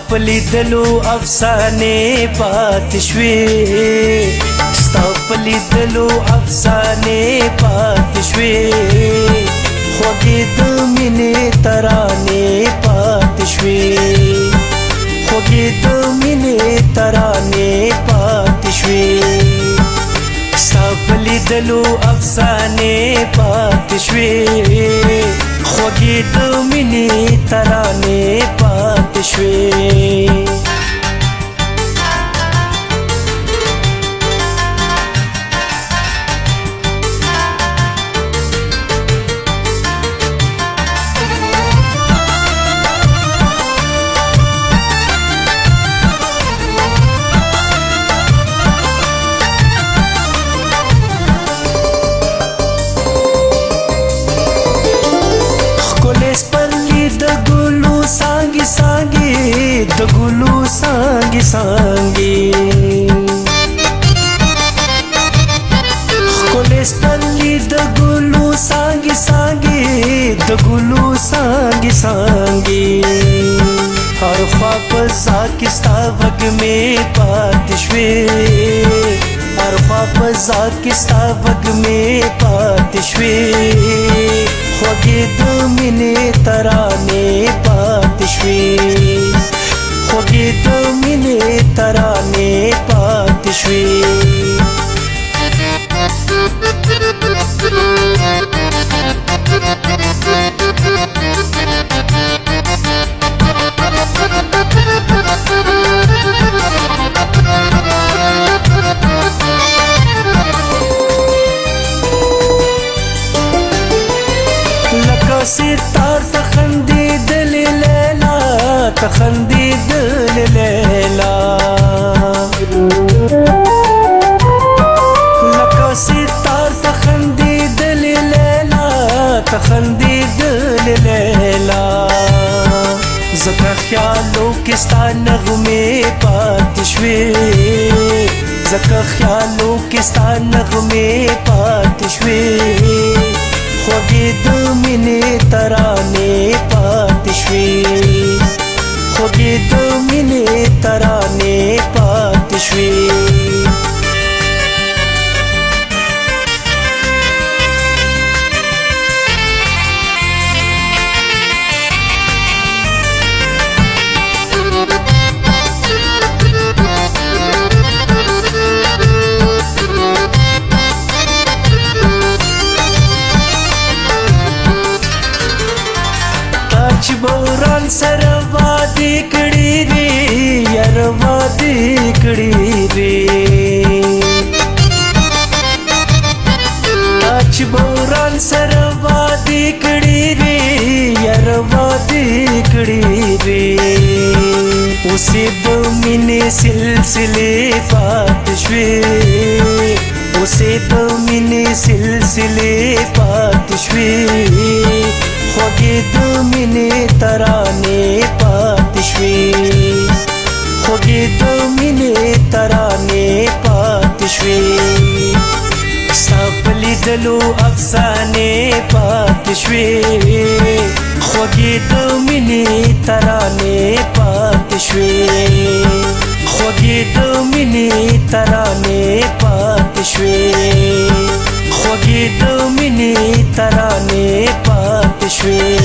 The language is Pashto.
په لیدلو افسانې پاتې شوې ستا په لیدلو افسانې پاتې شوې خوږې د مینې ترانې پاتې شوې خوږې د مینې ترانې پاتې شوې ستا په لیدلو افسانې پاتې شوې خوږې د مینې ترانې پاتې شوې د ګلو څانګې څانګې ښکلې سپرلي د ګلو څانګې څانګې د ګلو څانګې څانګې هر خوا په ځا کې ستا وږمې پاتې شوې هر خوا په ځا کې ستا وږمې پاتې شوې خوږې د مینې ترانې پاتې شوې خوږې د مینې ترانې پاتې شوې لکه ستار تخندېدلې لیلا تخندېدلې لیلا لکه ستار تخندېدلې لیلا تخندېدلې لیلا ځکه خیالو کې ستا نغمې پاتې شوې ځکه خیالو کې ستا نغمې پاتې شوې خوږې د مینې ترانې پاتې شوې خوږې د مینې ترانې پاتې شوې چې بوران سره وادي کړي وي یار وادي کړي وي چې بوران سره وادي کړي وي یار وادي کړي وي اوسې د مینې سلسلې پاتې شوې اوسې د مینې سلسلې پاتې شوې خوږې د مینې ترانې پاتې شوې خوږې د مینې ترانې پاتې شوې ستا په لیدلو افسانې پاتې شوې خوږې د مینې ترانې پاتې شوې خوږې د مینې ترانې پاتې شوې خوږې د مینې ترانې پاتې شوې